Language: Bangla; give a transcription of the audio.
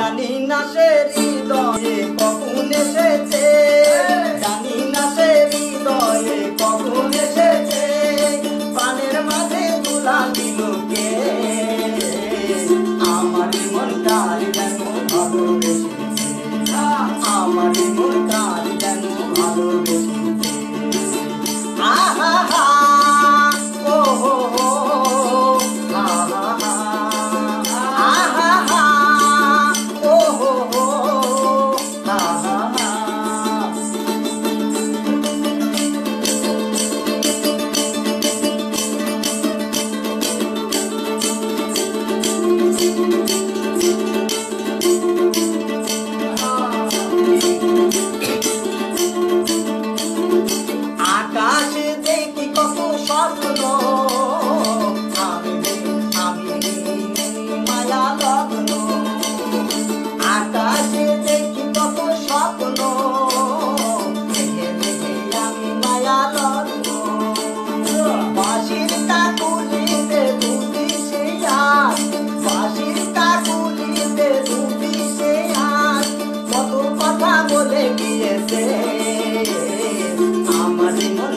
জানি না সে হৃদয়ে কখন এসেছে, জানি না সে হৃদয়ে কখন এসেছে, প্রাণের মাঝে তুলা দিল কে, আমার মনটার যেন ভালোবেসেছে, আমার মনটার যেন ভালোবেসেছে। আহা হা ও হো হো হা হা হা আহা হা ও হো হো হা হা হা। আকাশে দেখি কত স্বপ্ন, আমি মায়া লগ্ন, আকাশে দেখি কত স্বপ্ন, আমি মায়া লগ্ন, বাঁশির কাকুলিতে দুটি সে আজ, বাঁশির কাকুলিতে দুটি সে আজ, কত কথা বলে গিয়েছে, আমার মন